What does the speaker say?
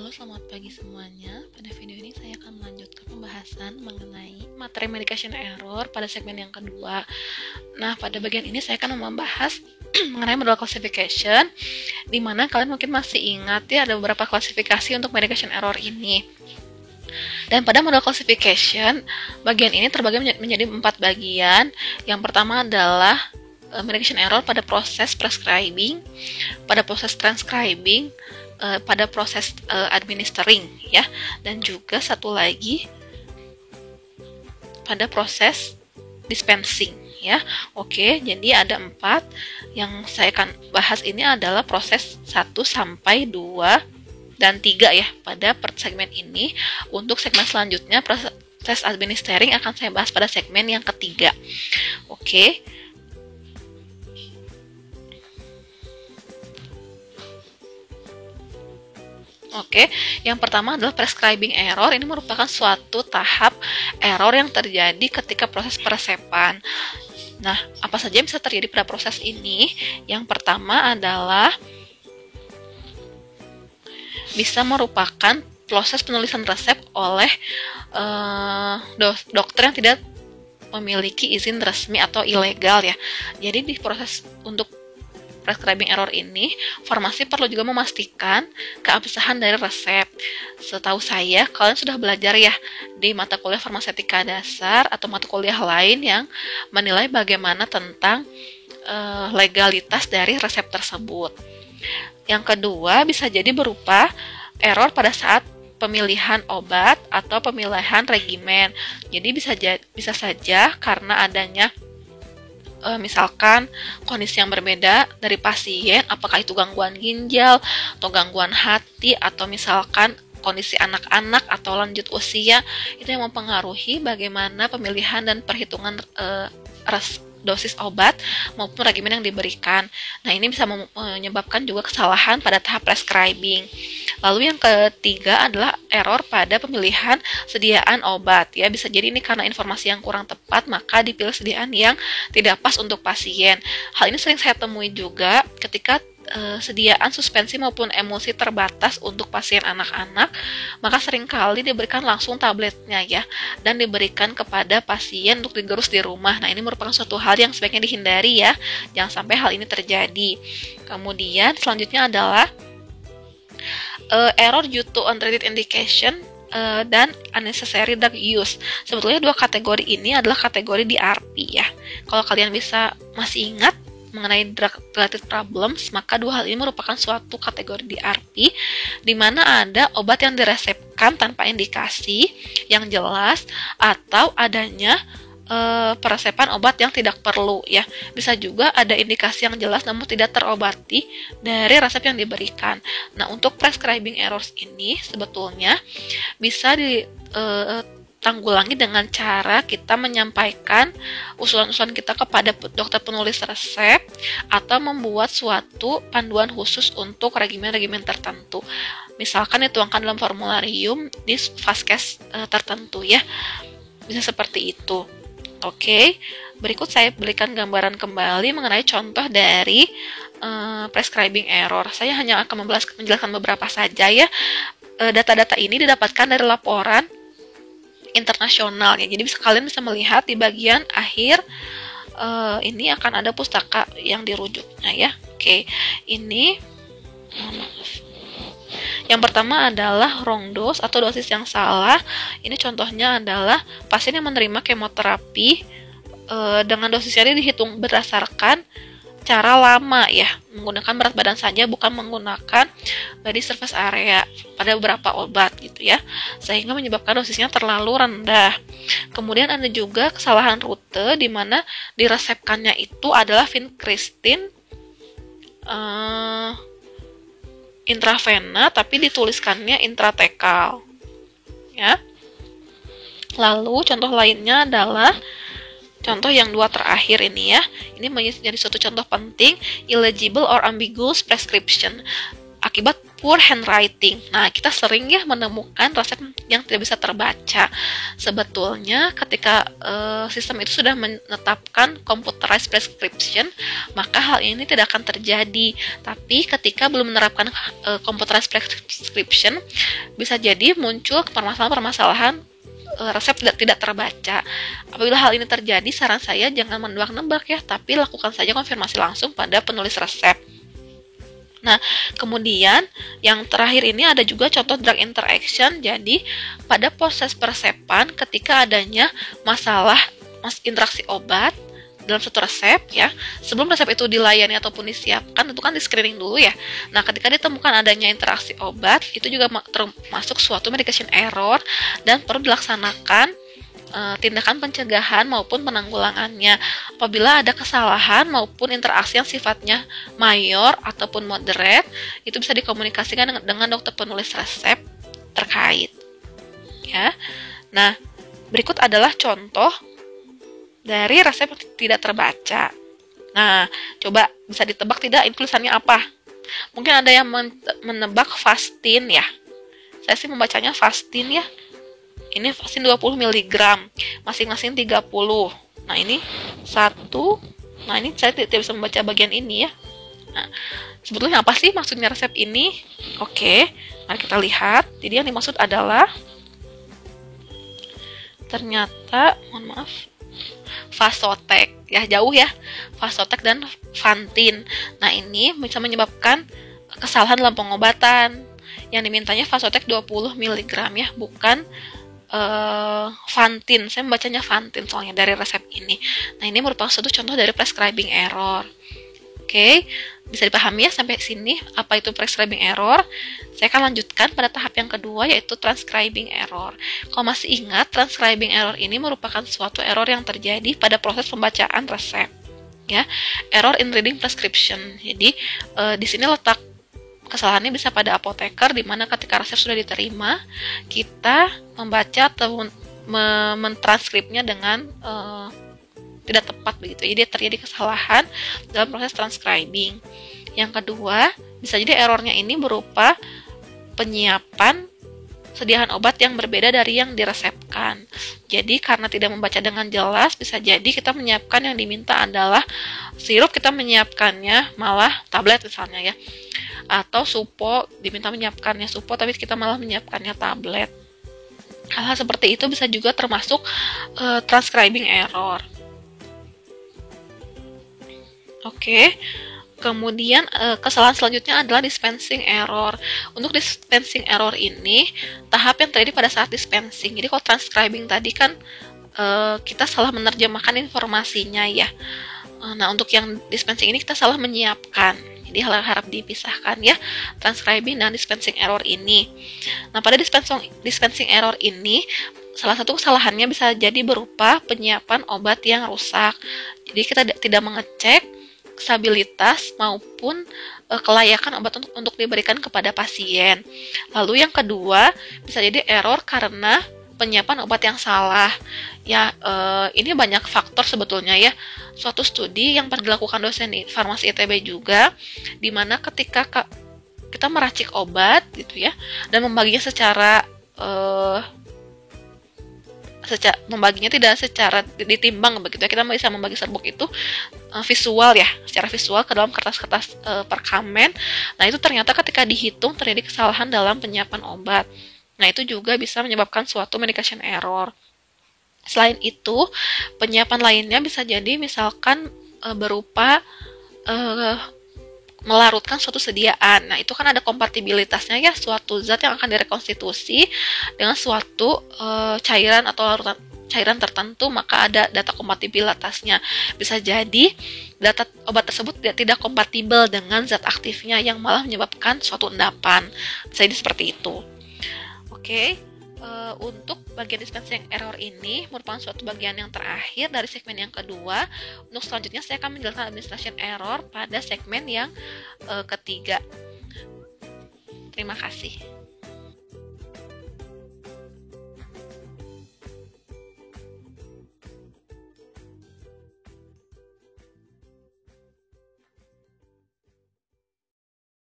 Halo, selamat pagi semuanya. Pada video ini saya akan melanjutkan pembahasan mengenai materi medication error pada segmen yang kedua. Nah, pada bagian ini saya akan membahas mengenai model classification, di mana kalian mungkin masih ingat ya ada beberapa klasifikasi untuk medication error ini. Dan pada model classification, bagian ini terbagi menjadi 4 bagian. Yang pertama adalah medication error pada proses prescribing, pada proses transcribing, pada proses administering ya, dan juga satu lagi pada proses dispensing ya. Oke, jadi ada 4 yang saya akan bahas. Ini adalah proses 1 sampai 2 dan 3 ya pada segmen ini. Untuk segmen selanjutnya proses administering akan saya bahas pada segmen yang ketiga. Oke. Oke, yang pertama adalah prescribing error. Ini merupakan suatu tahap error yang terjadi ketika proses peresepan. Nah, apa saja yang bisa terjadi pada proses ini? Yang pertama adalah bisa merupakan proses penulisan resep oleh dokter yang tidak memiliki izin resmi atau ilegal ya. Jadi di proses untuk prescribing error ini, farmasi perlu juga memastikan keabsahan dari resep. Setahu saya, kalian sudah belajar ya di mata kuliah farmasetika dasar atau mata kuliah lain yang menilai bagaimana tentang legalitas dari resep tersebut. Yang kedua, bisa jadi berupa error pada saat pemilihan obat atau pemilihan regimen. Jadi bisa saja karena adanya misalkan kondisi yang berbeda dari pasien, apakah itu gangguan ginjal atau gangguan hati, atau misalkan kondisi anak-anak atau lanjut usia, itu yang mempengaruhi bagaimana pemilihan dan perhitungan dosis obat maupun regimen yang diberikan. Nah, ini bisa menyebabkan juga kesalahan pada tahap prescribing. Lalu yang ketiga adalah error pada pemilihan sediaan obat ya. Bisa jadi ini karena informasi yang kurang tepat, maka dipilih sediaan yang tidak pas untuk pasien. Hal ini sering saya temui juga ketika sediaan suspensi maupun emulsi terbatas untuk pasien anak-anak, maka seringkali diberikan langsung tabletnya ya, dan diberikan kepada pasien untuk digerus di rumah. Nah, ini merupakan suatu hal yang sebaiknya dihindari ya, jangan sampai hal ini terjadi. Kemudian selanjutnya adalah error due to untreated indication dan unnecessary drug use. Sebetulnya 2 kategori ini adalah kategori DRP ya. Kalau kalian masih ingat mengenai drug-related problems, maka 2 hal ini merupakan suatu kategori DRP, di mana ada obat yang diresepkan tanpa indikasi yang jelas atau adanya peresepan obat yang tidak perlu ya. Bisa juga ada indikasi yang jelas namun tidak terobati dari resep yang diberikan. Nah, untuk prescribing errors ini sebetulnya bisa tanggulangi dengan cara kita menyampaikan usulan-usulan kita kepada dokter penulis resep atau membuat suatu panduan khusus untuk regimen-regimen tertentu. Misalkan dituangkan dalam formularium di vaskes tertentu ya. Bisa seperti itu. Oke, berikut saya berikan gambaran kembali mengenai contoh dari prescribing error. Saya hanya akan menjelaskan beberapa saja ya. Data-data ini didapatkan dari laporan internasional ya. Jadi kalian bisa melihat di bagian akhir ini akan ada pustaka yang dirujuknya ya. Oke, ini yang pertama adalah wrong dose atau dosis yang salah. Ini contohnya adalah pasien yang menerima kemoterapi dengan dosisnya dihitung berdasarkan cara lama ya, menggunakan berat badan saja, bukan menggunakan body surface area pada beberapa obat gitu ya, sehingga menyebabkan dosisnya terlalu rendah. Kemudian ada juga kesalahan rute di mana diresepkannya itu adalah vincristine intravena tapi dituliskannya intratekal ya. Lalu contoh lainnya adalah contoh yang 2 terakhir ini ya. Ini menjadi suatu contoh penting, illegible or ambiguous prescription. Akibat poor handwriting. Nah, kita sering ya menemukan resep yang tidak bisa terbaca. Sebetulnya ketika sistem itu sudah menetapkan computerized prescription, maka hal ini tidak akan terjadi. Tapi ketika belum menerapkan computerized prescription, bisa jadi muncul permasalahan-permasalahan resep tidak terbaca. Apabila hal ini terjadi, saran saya jangan menebak-nebak ya, tapi lakukan saja konfirmasi langsung pada penulis resep. Nah, kemudian yang terakhir ini ada juga contoh drug interaction. Jadi, pada proses persepan ketika adanya masalah interaksi obat dalam satu resep ya, sebelum resep itu dilayani ataupun disiapkan, tentu kan di screening dulu ya. Nah, ketika ditemukan adanya interaksi obat, itu juga termasuk suatu medication error dan perlu dilaksanakan tindakan pencegahan maupun penanggulangannya. Apabila ada kesalahan maupun interaksi yang sifatnya mayor ataupun moderate, itu bisa dikomunikasikan dengan dokter penulis resep terkait. Ya. Nah, berikut adalah contoh dari resep yang tidak terbaca. Nah, coba bisa ditebak tidak tulisannya apa? Mungkin ada yang menebak Fastin ya. Saya sih membacanya Fastin ya. Ini vaksin 20 mg, masing-masing 30. Nah, ini 1. Nah, ini saya tidak bisa membaca bagian ini ya. Nah, sebetulnya apa sih maksudnya resep ini? Oke, mari kita lihat. Jadi yang dimaksud adalah ternyata, mohon maaf, Vasotek. Ya, jauh ya. Vasotek dan Fantin. Nah, ini bisa menyebabkan kesalahan dalam pengobatan. Yang dimintanya Vasotek 20 mg ya, bukan Fantin. Saya membacanya Fantin soalnya dari resep ini. Nah, ini merupakan suatu contoh dari prescribing error. Oke, bisa dipahami ya sampai sini apa itu prescribing error. Saya akan lanjutkan pada tahap yang kedua, yaitu transcribing error. Kalau masih ingat, transcribing error ini merupakan suatu error yang terjadi pada proses pembacaan resep. Ya, error in reading prescription. Jadi di sini letak kesalahannya bisa pada apoteker, di mana ketika resep sudah diterima, kita membaca atau mentranskripnya dengan tidak tepat begitu. Jadi terjadi kesalahan dalam proses transcribing. Yang kedua, bisa jadi errornya ini berupa penyiapan sediaan obat yang berbeda dari yang diresepkan. Jadi karena tidak membaca dengan jelas, bisa jadi kita menyiapkan yang diminta adalah sirup, kita menyiapkannya malah tablet misalnya ya. Atau supo, diminta menyiapkannya supo tapi kita malah menyiapkannya tablet. Hal-hal seperti itu bisa juga termasuk transcribing error. Oke. Kemudian kesalahan selanjutnya adalah dispensing error. Untuk dispensing error ini tahap yang terjadi pada saat dispensing. Jadi kalau transcribing tadi kan kita salah menerjemahkan informasinya ya. Nah, untuk yang dispensing ini kita salah menyiapkan. Jadi harap dipisahkan ya, transcribing dan dispensing error ini. Nah, pada dispensing error ini, salah satu kesalahannya bisa jadi berupa penyiapan obat yang rusak. Jadi kita tidak mengecek stabilitas maupun kelayakan obat untuk diberikan kepada pasien. Lalu yang kedua, bisa jadi error karena penyiapan obat yang salah. Ya, ini banyak faktor sebetulnya ya. Suatu studi yang pernah dilakukan dosen farmasi ITB juga, di mana ketika kita meracik obat gitu ya, dan membaginya membaginya tidak secara ditimbang begitu ya, kita bisa membagi serbuk itu visual ya, secara visual ke dalam kertas-kertas perkamen. Nah, itu ternyata ketika dihitung terjadi kesalahan dalam penyiapan obat. Nah, itu juga bisa menyebabkan suatu medication error. Selain itu, penyiapan lainnya bisa jadi misalkan berupa melarutkan suatu sediaan. Nah, itu kan ada kompatibilitasnya ya, suatu zat yang akan direkonstitusi dengan suatu cairan atau larutan cairan tertentu, maka ada data kompatibilitasnya. Bisa jadi data obat tersebut tidak kompatibel dengan zat aktifnya yang malah menyebabkan suatu endapan. Bisa jadi seperti itu. Oke. Untuk bagian dispensing error ini merupakan suatu bagian yang terakhir dari segmen yang kedua. Untuk selanjutnya saya akan menjelaskan administration error pada segmen yang ketiga. Terima kasih.